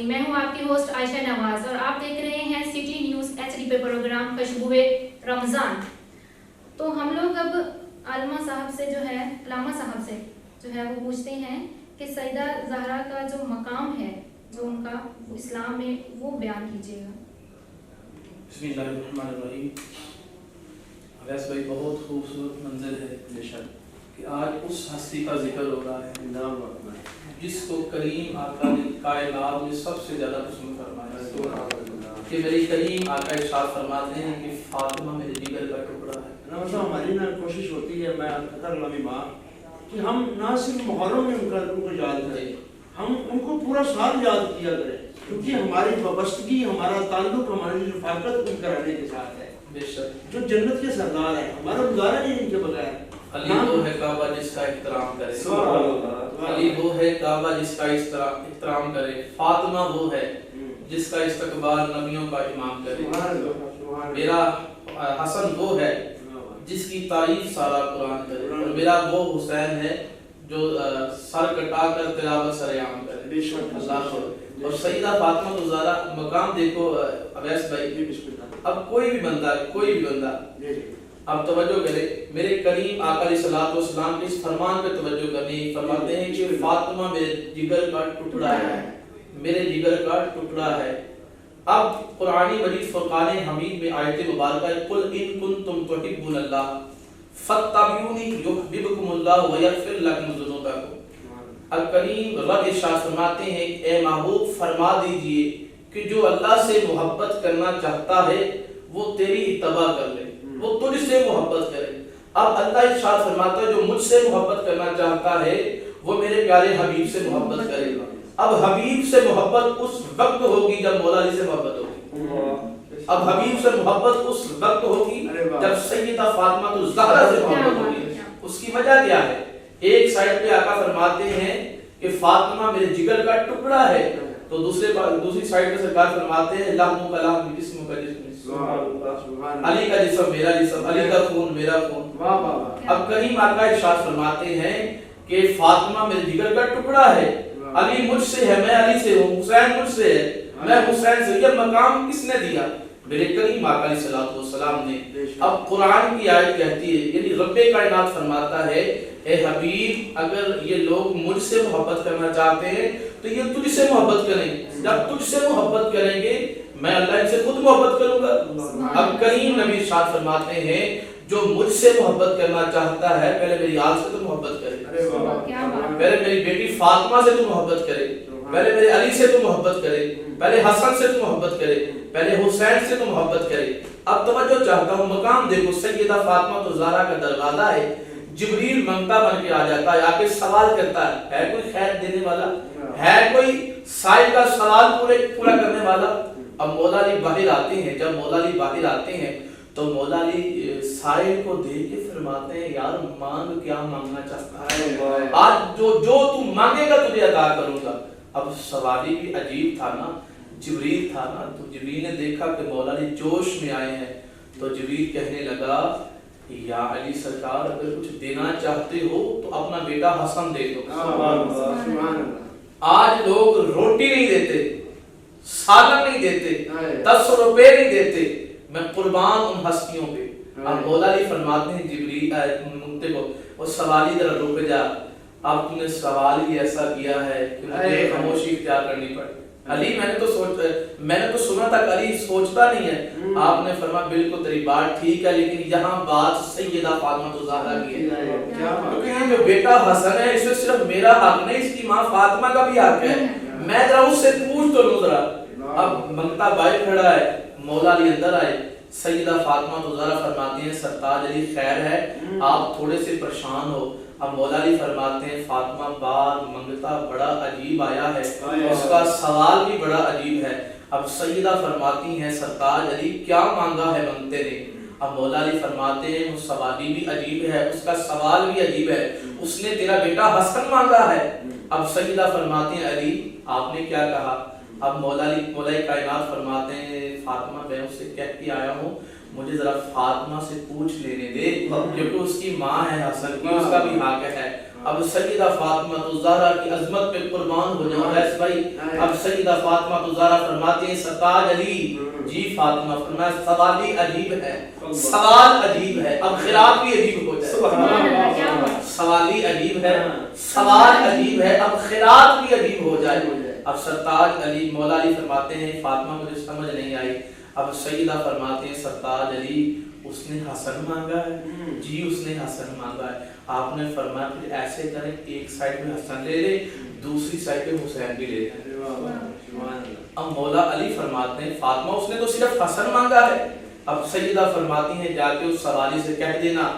ناظرین، میں ہوں آپ کی ہوسٹ عائشہ نواز اور آپ دیکھ رہے ہیں سٹی نیوز HD پہ پروگرام خوشبوئے رمضان۔ تو ہم لوگ اب علامہ صاحب سے جو ہے وہ پوچھتے ہیں کہ سیدہ زہرا کا جو مقام ہے، جو ان کا اسلام میں، وہ بیان کیجیے گا۔ بسم اللہ الرحمن الرحیم۔ اویس بھائی، بہت خوبصورت منظر ہے بے شک کہ آج اس ہستی کا ذکر ہو رہا ہے جس کو کریم آقا نے کائنات میں سب سے زیادہ پسند فرمایا کہ میری کریم آقا ارشاد فرماتے ہیں کہ فاطمہ میرے جگر کا ٹکڑا ہے۔ ہماری نا کوشش ہوتی ہے، میں قطر لمبی ماں، کہ ہم نہ صرف محرم میں ان کو یاد کریں، ہم ان کو پورا سال یاد کیا کریں، کیونکہ ہماری وابستگی، ہمارا تعلق، ہماری رفاقت ان کرانے کے ساتھ ہے۔ بے شک جو جنت کے سردار ہیں، ہمارا گزارا نہیں ان کے بغیر۔ علی وہ ہے کعبہ جس کا احترام کرے، علی وہ ہے کعبہ جس کا احترام کرے، فاطمہ وہ ہے جس کا استقبال نبیوں کا امام کرے، میرا حسن وہ ہے جس کی تعریف سارا قرآن کرے، اور میرا وہ حسین ہے جو سر کٹا کر تلاوت سرعام کرے۔ اللہ کو اور سیدہ فاطمہ الزہرا مقام دیکھو اویس بھائی، اب کوئی بھی بندہ اب توجہ کرے، میرے کریم آقا علیہ الصلوۃ والسلام کے اس فرمان پہ توجہ کرنی، فرماتے ہیں کہ فاطمہ میرے جگر کا ٹکڑا ہے، میرے جگر کا ٹکڑا ہے۔ اب قرآن مجید فرقان حمید میں آیت مبارکہ ہے، قل ان کنتم تحبون اللہ فاتبعونی یحببکم اللہ ویغفر لکم ذنوبکم۔ الکریم رب ارشاد فرماتے ہیں، اے محبوب فرما دیجئے کہ جو اللہ سے محبت کرنا چاہتا ہے وہ تیری اتباع کر لے، وہ تجھ سے محبت کرے۔ اب اللہ ارشاد فرماتا ہے جو مجھ سے محبت کرنا چاہتا ہے وہ میرے پیارے حبیب سے محبت کرے۔ اب حبیب سے محبت اس وقت ہوگی جب مولا علی سے محبت ہوگی، اب حبیب سے محبت اس وقت ہوگی جب سیدہ فاطمہ الزہرا سے محبت ہوگی۔ اس کی وجہ کیا ہے؟ ایک سائڈ پہ آقا فرماتے ہیں کہ فاطمہ میرے جگر کا ٹکڑا ہے، تو دوسری سائڈ پہ سرکار فرماتے ہیں لحم کا لحم جسم کا جسم، علی کا جسم میرا جسم، علی کا خون میرا خون۔ اب کریم آقا ارشاد فرماتے ہیں کہ فاطمہ میرے جگر کا ٹکڑا ہے، علی مجھ سے ہے، میں علی سے ہوں، حسین مجھ سے ہے، میں حسین سے۔ یہ مقام کس نے دیا؟ میرے کریم آقا علیہ الصلوۃ والسلام نے۔ اب قرآن کی آیت کہتی ہے، یعنی رب کائنات فرماتا ہے، اے حبیب اگر یہ لوگ مجھ سے محبت کرنا چاہتے ہیں تو یہ تجھ سے محبت کریں، جب تجھ سے محبت کریں گے میں اللہ ان سے خود محبت کروں گا۔ اب کریم نبی ارشاد فرماتے ہیں جو مجھ سے محبت کرنا چاہتا ہے پہلے میری آل سے تو محبت کرے، پہلے میری بیٹی فاطمہ سے تو محبت کرے، پہلے میرے علی سے تو محبت کرے، پہلے حسن سے تو محبت کرے، پہلے حسین سے تو محبت کرے۔ اب توجہ چاہتا ہوں، مقام دیکھو، سیدہ فاطمہ الزہرا کا دروازہ ہے، جبریل منگتا بن کے آ جاتا ہے، آ کے سوال کرتا ہے کوئی خیر دینے والا ہے، کوئی سائل کا سوال پورا کرنے والا؟ اب مولا علی باہر آتے ہیں، جب مولا علی باہر آتے ہیں تو مولا علی سائل کو دیکھ کے فرماتے ہیں یار مانگ، کیا مانگنا چاہتا ہے؟ آج جو تو مانگے گا تجھے عطا کروں گا۔ اب سوالی بھی عجیب تھا نا، جبریل تھا نا، تو جبریل نے دیکھا کہ مولا علی جوش میں آئے ہیں، تو جبریل کہنے لگا یا علی سرکار اگر کچھ دینا چاہتے ہو تو اپنا بیٹا حسن دے دو۔ آج لوگ روٹی نہیں دیتے، سالن نہیں دیتے، 10 روپے نہیں دیتے، میں قربان ان ہستیوں پہ۔ اب مولا علی فرماتے ہیں جبریل دیکھو وہ سوالی ذرا رک جا، اب تم نے سوال ہی ایسا کیا ہے کہ مجھے خاموشی اختیار کرنی پڑی۔ علی میں نے تو سنا تھا کہ علی سوچتا نہیں ہے، آپ نے فرمایا بالکل تیری بات ٹھیک ہے، لیکن یہاں بات سیدہ فاطمہ الزہرا کی ہے، کیونکہ یہ جو بیٹا حسن ہے اس میں صرف میرا حق نہیں، اس کی ماں فاطمہ کا بھی حق ہے، میں ذرا اس سے پوچھ تو لوں ذرا۔ اب منگتا باہر کھڑا ہے، مولا علی اندر آئے، سیدہ فاطمہ الزہرا فرماتی ہیں سرتاج علی خیر ہے، آپ تھوڑے سے پریشان ہو۔ اب مولا علی فرماتے ہیں فاطمہ بات منگتا بڑا عجیب آیا ہے، اس کا سوال بھی بڑا عجیب ہے۔ اب سیدہ فرماتی ہیں سرتاج علی کیا مانگا ہے منگتے نے؟ اب مولا علی فرماتے ہیں وہ سوالی بھی عجیب ہے، اس کا سوال بھی عجیب ہے، اس نے تیرا بیٹا حسن مانگا ہے۔ اب سیدہ فرماتی ہیں علی آپ نے کیا کہا؟ اب مولا کائنات فرماتے ہیں فاطمہ میں اس سے کہہ کے آیا ہوں مجھے ذرا فاطمہ سے پوچھ لینے دے، کیونکہ اس کی ماں ہے حسن کی، اس کا بھی حق ہے۔ اب سیدہ فاطمہ الزہرا کی عظمت پہ قربان ہو جاؤ ایس بھائی. اب سیدہ فاطمہ الزہرا فرماتی ہیں سرتاج علی. جی فاطمہ فرمایا سوال ہی عجیب ہے, سوال عجیب ہے. اب خیرات بھی عجیب ہو جائے. سوال ہی عجیب ہے, سوال عجیب ہے, اب خیرات بھی عجیب ہو جائے. اب سرتاج علی مولا علی فرماتے ہیں فاطمہ مجھے سمجھ نہیں آئی. اب سیدہ فرماتے ہیں سرتاج علی اس نے حسن مانگا ہے. جی اس نے حسن مانگا ہے. آپ نے فرمایا پھر ایسے کریں ایک سائڈ میں حسن لے لے دوسری سائڈ پہ حسین بھی لے لیں. اب مولا علی فرماتے ہیں فاطمہ اس نے تو صرف حسن مانگا ہے. اب سیدہ فرماتی ہیں جا کے اس سوالی سے کہہ دینا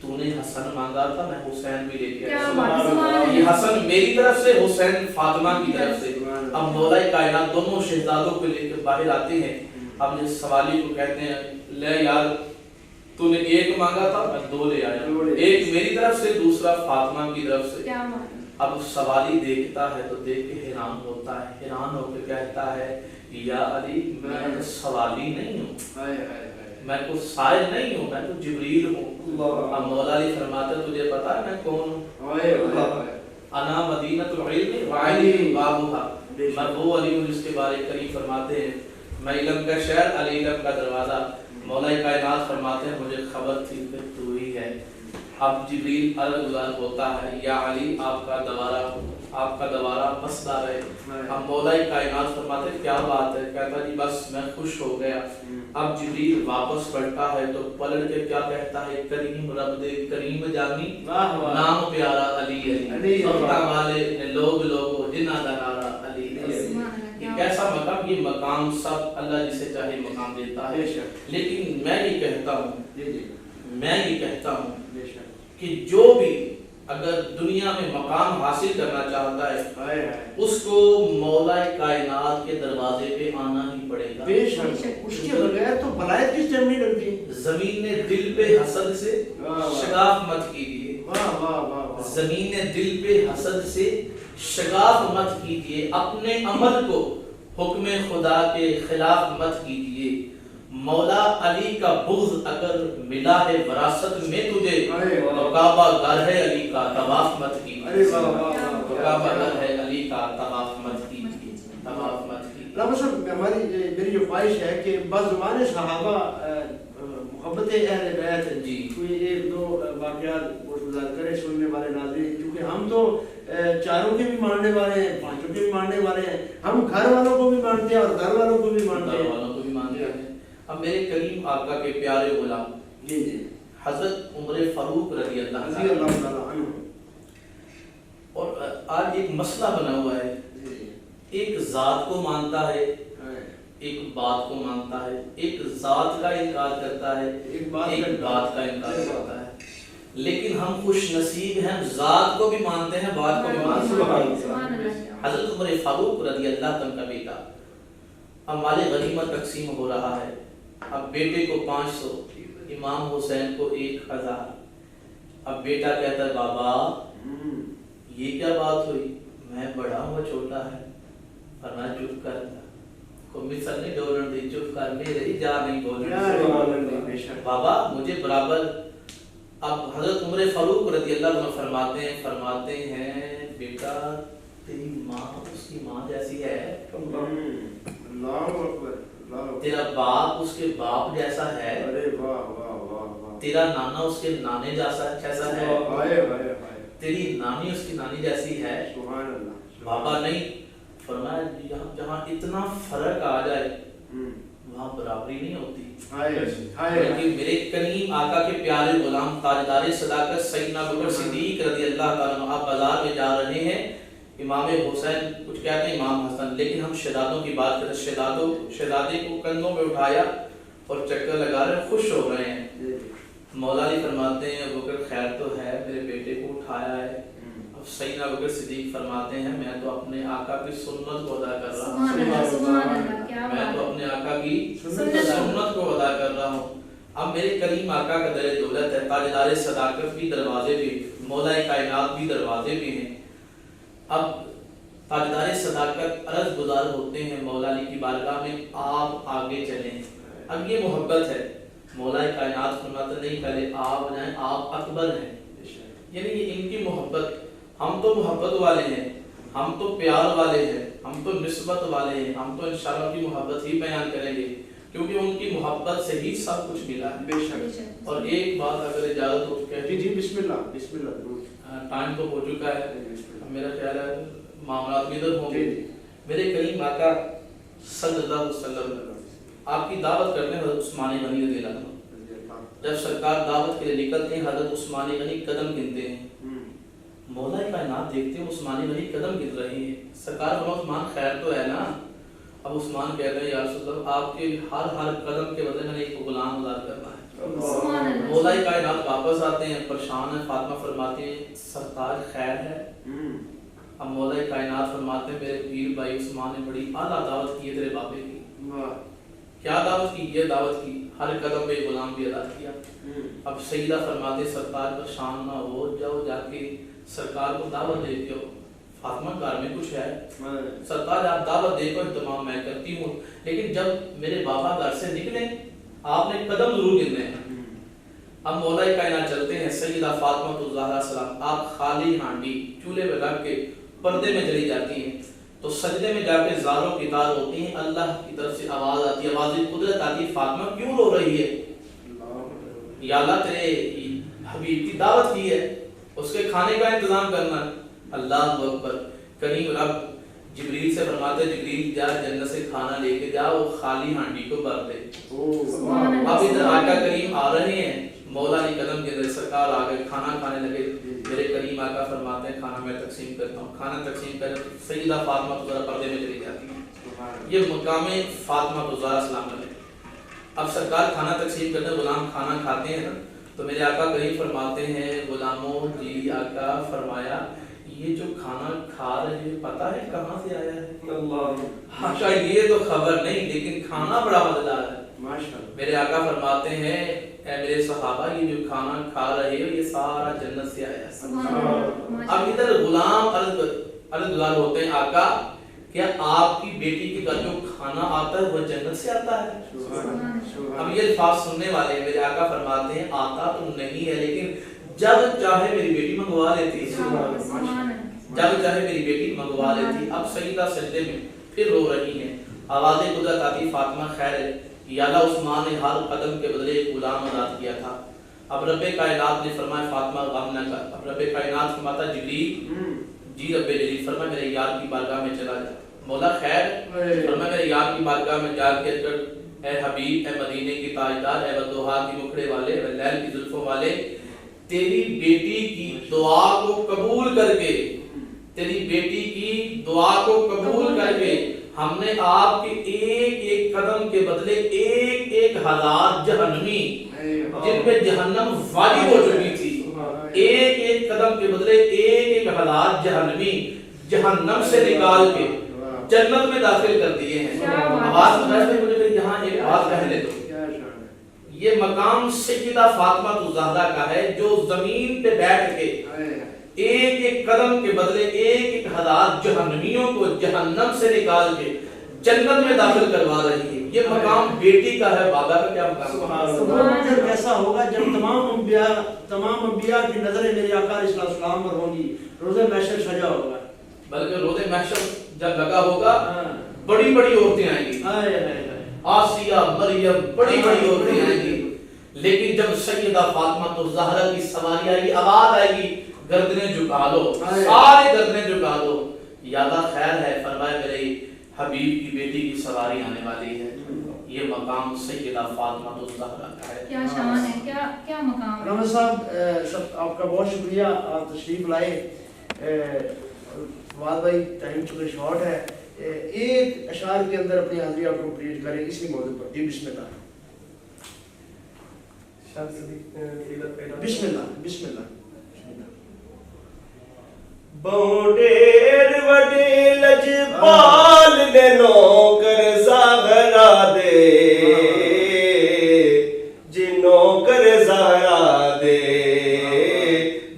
تو نے حسن مانگا تھا میں حسین بھی لے کے آیا. یہ حسن میری طرف سے حسین فاطمہ کی طرف سے. اب مولا کائنات دونوں شہزادوں کو لے کے باہر آتے ہیں. اب جس سوالی کو کہتے ہیں لے یار تو نے ایک مانگا تھا میں دو لے آیا, ایک میری طرف سے دوسرا فاطمہ کی طرف سے. اب سوالی دیکھتا ہے تو دیکھ کے حیران ہوتا ہے, حیران ہو کے کہتا ہے یا علی میں سوالی نہیں ہوں, میں کوئی سائل نہیں ہوں, میں تو جبریل ہوں. اب مولا علی فرماتا ہے تجھے پتا ہے میں کون ہوں؟ انا مدینہ العلم وعلی بابھا, میں وہ علی ہوں جس کے بارے کریم فرماتے ہیں میں علم کا شہر علی علم کا دروازہ. مولا کائنات فرماتے ہیں مجھے خبر تھی کہ تو ہی ہے. اب جبریل عرض گزار ہوتا ہے یا علی آپ کا دوبارہ مسئلہ رہے. اب مولا کائنات فرماتے ہیں کیا بات ہے؟ کہتا جی بس میں خوش ہو گیا. اب جبریل واپس پڑھتا ہے تو پلٹ کے کیا کہتا ہے کریم رب دے کریم جانی نام پیارا علی علی سلطہ والے نے لوگ لوگو جنہ دنارا علی علی. کیسا مقام, یہ مقام سب اللہ جسے چاہے مقام دیتا ہے. لیکن میں یہ کہتا ہوں کہ جو بھی اگر دنیا میں مقام حاصل کرنا چاہتا ہے اس کو مولا کائنات کے دروازے پہ آنا ہی پڑے گا. اس کے بغیر تو بلایت کس ٹائم نہیں لگتی. زمین نے دل پہ حسد سے شگاف مت کیجیے. زمین نے دل پہ حسد سے شگاف مت کیجیے. اپنے عمل کو حکم خدا کے خلاف مت کیجیے. مولا علی کا بغض اگر ملا ہے وراثت میں تجھے تو کعبہ گھر ہے علی کا طواف مت کیجیے. کعبہ گھر ہے علی کا طواف مت کیجیے, طواف مت کیجیے. میری جو خواہش ہے کہ بعض زمانے صحابہ محبت اہل بیت ہے جی کوئی ایک دو واقعات گزار کرے سننے والے ناظرین, کیونکہ ہم تو چاروں کے بھی ماننے والے ہیں, پانچوں کے بھی ماننے والے ہیں. ہم گھر والوں کو بھی مانتے ہیں اور گھر والوں کو بھی مانتے ہیں. اب میرے کریم آقا کے پیارے غلام جی حضرت عمر فاروق رضی اللہ تعالیٰ عنہ, اور آج ایک مسئلہ بنا ہوا ہے, ایک ذات کو مانتا ہے ایک بات کو مانتا ہے, ایک ذات کا انکار کرتا ہے ایک بات کا انکار کرتا ہے. لیکن ہم خوش نصیب ہیں, ذات کو بھی مانتے ہیں بات کو بھی مانتے ہیں. حضرت عمر فاروق رضی اللہ عنہ کا بیٹا, اب مال غنیمت تقسیم ہو رہا ہے. اب بیٹے کو 500, امام حسین کو 1000. اب بیٹا کہتا ہے بابا یہ کیا بات ہوئی, میں بڑا ہوں وہ چھوٹا ہے. فرمایا چپ کر, کو مثل نہیں ڈولن دی, چپ کر, میری جا نہیں بولن بابا مجھے برابر. اب حضرت عمر فاروق رضی اللہ عنہ فرماتے ہیں بیٹا تیری ماں اس کی ماں جیسی ہے, تیرا باپ اس کے باپ جیسا ہے, تیرا نانا اس کے نانے جیسا ہے, تیری نانی اس کی نانی جیسی ہے. بابا نہیں. فرمایا جہاں اتنا فرق آ جائے وہاں برابری نہیں ہوتی. لیکن میرے کریم آقا کے پیارے غلام تاجدار صداقت سیدنا ابوبکر صدیق رضی اللہ تعالیٰ عنہ آپ بازار میں جا رہے ہیں, امام حسین کچھ کہتے ہیں امام حسن, لیکن ہم شہزادوں کی بات کریں, شہزادے کو کندھوں پہ اٹھایا اور چکر لگا رہے ہیں, خوش ہو رہے ہیں. مولا علی فرماتے ہیں ابوبکر خیر تو ہے, میرے بیٹے کو اٹھایا ہے. اب سیدنا ابوبکر صدیق فرماتے ہیں میں تو اپنے آقا کی سنت کو ادا کر رہا ہوں, میں تو اپنے آقا کی سنت کو ادا کر رہا ہوں. اب میرے کریم آقا کا در دولت ہے, تاجدار صداقت بھی دروازے پہ, مولا کائنات بھی دروازے پہ ہیں. اب تاجدار صداقت عرض گزار ہوتے ہیں مولا علی کی بارگاہ میں آپ آگے چلیں. اب یہ محبت ہے, مولا کائنات فرماتے نہیں پہلے آپ جائیں, آپ اکبر ہیں, یعنی یہ ان کی محبت، ہم تو محبت والے ہیں، ہم تو پیار والے ہیں، ہم تو نسبت والے ہیں، ہم تو انشاءاللہ کی محبت ہی بیان کریں گے کیونکہ ان کی محبت سے ہی سب کچھ ملا ہے۔ بے شک۔ اور ایک بات اگر اجازت ہو کہ جی بسم اللہ بسم اللہ۔ ٹائم تو ہو چکا ہے، میرا خیال ہے معاملات بھی ادھر ہوں گے۔ جی۔ میرے کریم آقا صلی اللہ علیہ وسلم آپ کی دعوت کرتے ہیں حضرت عثمان غنی رضی اللہ عنہ۔ جب سرکار دعوت کے لیے نکلتے ہیں حضرت عثمان غنی قدم گنتے ہیں، مولا کائنات دیکھتے ہیں عثمان غنی قدم گن رہے ہیں، سرکار فرماتے ہیں عثمان خیر تو ہے نا؟ اب عثمان کہتے ہیں یا رسول اللہ آپ کے ہر قدم کے بدلے میں نے ایک غلام آزاد کرنا ہے۔ مولا کائنات واپس آتے ہیں، پریشان ہیں، فاطمہ فرماتے ہیں سرکار خیر ہے؟ اب مولا کائنات فرماتے ہیں میرے پیر بھائی عثمان نے بڑی اعلیٰ دعوت کی ہے تیرے بابے کی۔ کیا دعوت کی؟ یہ دعوت کی، ہر قدم پہ غلام بھی ادا کیا۔ اب سیدہ فرماتے سرکار پریشان نہ ہو، جاؤ جا کے سرکار کو دعوت دیتے ہو، فاطمہ گھر میں کچھ ہے، سرکار آپ دعوت دے کو اہتمام میں کرتی ہوں، لیکن جب میرے بابا گھر سے نکلیں آپ نے قدم ضرور گننے ہیں۔ اب مولا کائنات چلتے ہیں، سیدہ فاطمہ الزہرا سلام آپ خالی ہانڈی چولہے پہ رکھ کے پردے میں چلی جاتی ہیں، تو سجدے میں جا کے زاروں کی تار ہوتی ہیں، اللہ کی طرف سے آواز آتی ہے، آواز قدرت آتی ہے، فاطمہ کیوں رو رہی ہے؟ یا اللہ تیرے حبیب کی دعوت کی ہے، اس کے کھانے کا انتظام کرنا ہے۔ اللہ اکبر، کریم رب جبریل سے فرماتے جبریل جا جنت سے کھانا لے کے جا، وہ خالی ہانڈی کو بھر دے۔ اب ادھر آقا کریم آ رہے ہیں، مولا نے قدم کے سرکار آ گئے، کھانا کھانے لگے، میرے کریم آقا فرماتے ہیں کھانا میں تقسیم کرتا ہوں، کھانا تقسیم کر سیدہ فاطمہ تو ذرا پردے میں چلی جاتی ہیں، یہ مقام فاطمہ تو ذرا سلام علیہ۔ اب سرکار کھانا تقسیم کرتے ہیں، غلام کھانا کھاتے ہیں نا، تو میرے آقا کریم فرماتے ہیں غلاموں جی آقا فرمایا یہ جو کھانا کھا رہے ہیں پتہ ہے کہاں سے آیا ہے؟ آقا یہ تو خبر نہیں لیکن کھانا بڑا مزیدار ہے۔ میرے آقا فرماتے ہیں اے میرے صحابہ یہ جو کھانا کھا رہے ہو یہ سارا جنت سے آیا ہے۔ اب ادھر غلام عرض گزار ہوتے ہیں آقا کیا آپ کی بیٹی کے گھر جو کھانا آتا ہے وہ جنت سے آتا ہے؟ اب یہ الفاظ سننے والے ہیں، میرے آقا فرماتے ہیں آتا تو نہیں ہے لیکن جب چاہے میری بیٹی منگوا لیتی، جب چاہے میری بیٹی منگوا لیتی۔ اب سیدہ سجدے میں پھر رو رہی ہیں، آواز قدرت آتی فاطمہ خیر ہے، یا اللہ عثمان نے ہر قدم کے بدلے ایک غلام آزاد کیا تھا۔ اب رب کائنات نے فرمایا فاطمہ غم نہ کر، اب رب کائنات فرماتا جبریل جی رب جلیل فرمایا میرے یار کی بارگاہ میں چلا جا، مولا خیر فرمایا میرے یار کی بارگاہ میں جا کے اے حبیب اے مدینے کی تاجدار اے بدوحا کی مکھڑے والے اے لیل کی زلفوں والے تیری بیٹی کی دعا کو قبول کر کے، تیری بیٹی کی دعا کو قبول کر کے ہم نے آپ کے ایک ایک قدم کے بدلے ایک ایک ہزار جہنمی جن پہ جہنم واجب ہو چکی تھی، ایک ایک قدم کے بدلے ایک ایک ہزار جہنمی جہنم سے نکال کے جنت میں داخل کر دیے ہیں۔ آواز سنائے سے مجھے یہاں ایک بات کہنے دو، یہ مقام سیدہ فاطمہ الزہرا کا ہے جو زمین پہ بیٹھ کے ایک ایک قدم کے بدلے ایک ایک ہزار جہنمیوں کو جہنم سے نکال کے جنت میں داخل کروا رہی ہے۔ یہ مقام بیٹی کا ہے، بابا کا کیا مقام؟ جب ایسا ہوگا جب تمام انبیاء کی نظریں میرے آقا علیہ السلام پر ہوں گی، روز محشر سجا ہوگا، بلکہ روز محشر جب لگا ہوگا بڑی بڑی عورتیں آئیں گی، آسیہ مریم بڑی بڑی عورتیں آئیں گی، لیکن جب سیدہ فاطمہ الزہرا کی سواری آئے گی آواز آئے گی گردنیں جھکا دو، سارے گردنیں جھکا دو، یا اللہ خیر ہے فرمائے میرے حبیب کی بیٹی کی سواری آنے والی ہے۔ یہ مقام سیدہ فاطمہ الزہرا کا ہے، کیا شان ہے، کیا مقام ہے۔ رحمت صاحب آپ کا بہت شکریہ، آپ تشریف لائے۔ فواد بھائی ٹائم چونکہ شارٹ ہے، ایک اشعار کے اندر اپنی حاضری آپ کمپلیٹ کریں اسی موضوع پر۔ جی بسم اللہ بسم اللہ بسم اللہ۔ بہڈیر وڈی لجپال نے نوکر زہرا دے، جنوکر زہرا دے،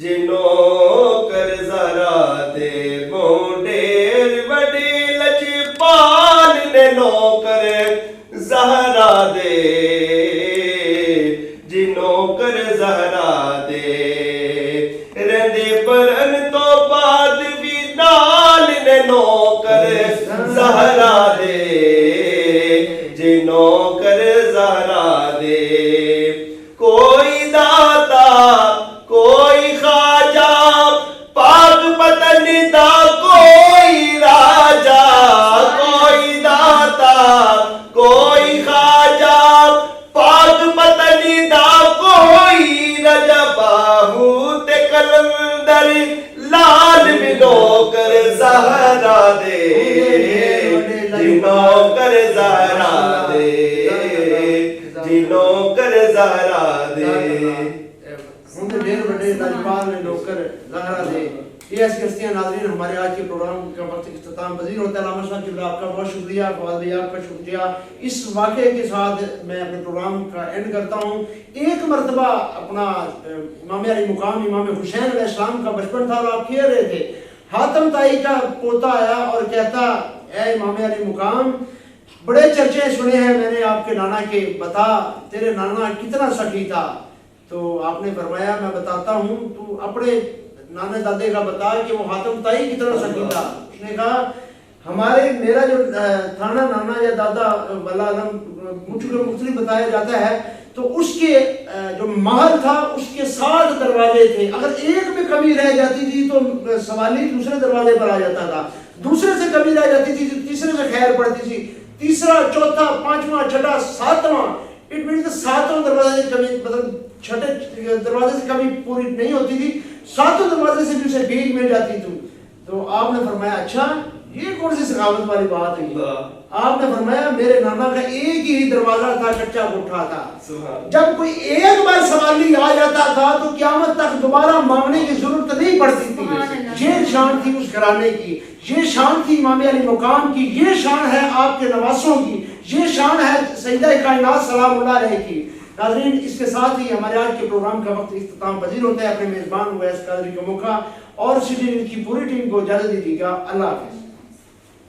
جنوکر زہرا دے، بہڈیر وڈی لجپال نے نوکر زہرا دے، جنوکر زہرا دے، رہندے جنوں کر زہرا دے جنوں کر زہرا دے ہوں تو ڈیر بڑے لاجپال نے نوکر زہرا دے. یہ ایسی ہستیاں ناظرین ہمارے آج کے پروگرام کا وقت اختتام پذیر ہوتا ہے. علامہ صاحب آپ کا بہت شکریہ, فواد بھائی آپ کا شکریہ. اس واقعے کے ساتھ میں اپنے پروگرام کا اینڈ کرتا ہوں. ایک مرتبہ اپنا امام علی مقام امام حسین علیہ السلام کا بچپن تھا اور آپ کہہ رہے تھے, حاتم طائی کا پوتا آیا اور کہتا اے امام علی مقام بڑے چرچے سنے ہیں میں نے آپ کے نانا کے, بتا تیرے نانا کتنا سخی تھا. تو آپ نے فرمایا میں بتاتا ہوں, تو اپنے نانے دادے کا بتا کہ وہ حاتم طائی کتنا سخی تھا. اس نے کہا ہمارے میرا جو تھا نا نانا یا دادا واللہ علم مجھ کو مختلف بتایا جاتا ہے, تو اس کے جو محل تھا اس کے 7 دروازے تھے. اگر ایک میں کمی رہ جاتی تھی تو سوالی دوسرے دروازے پر آ جاتا تھا, دوسرے سے کمی رہ جاتی تھی تیسرے سے خیر پڑتی تھی, تیسرا چوتھا پانچواں چھٹا ساتواں. اٹ مینس 7 دروازے سے کمی, مطلب چھٹے دروازے سے کمی پوری نہیں ہوتی تھی, 7 دروازے سے بھی اسے بھیگ مل جاتی تھی. تو آپ نے فرمایا اچھا یہ کون سی سخاوت والی بات ہے. آپ نے فرمایا میرے نانا کا ایک ہی دروازہ تھا, کچا کوٹھا تھا. جب کوئی ایک بار سوالی آ جاتا تھا تو قیامت تک دوبارہ مانگنے کی ضرورت نہیں پڑتی تھی. یہ شان تھی اس گھرانے کی, یہ شان تھی امام علی مقام کی, یہ شان ہے آپ کے نواسوں کی, یہ شان ہے سیدہ کائنات سلام اللہ علیہ کی. ناظرین اس کے ساتھ ہی ہمارے آج کے پروگرام کا وقت اختتام پذیر ہوتا ہے. اپنے میزبان اویس قادری کا موقع اور سٹی نیوز کی پوری ٹیم کو اجازت دیجیے گا. اللہ حافظ.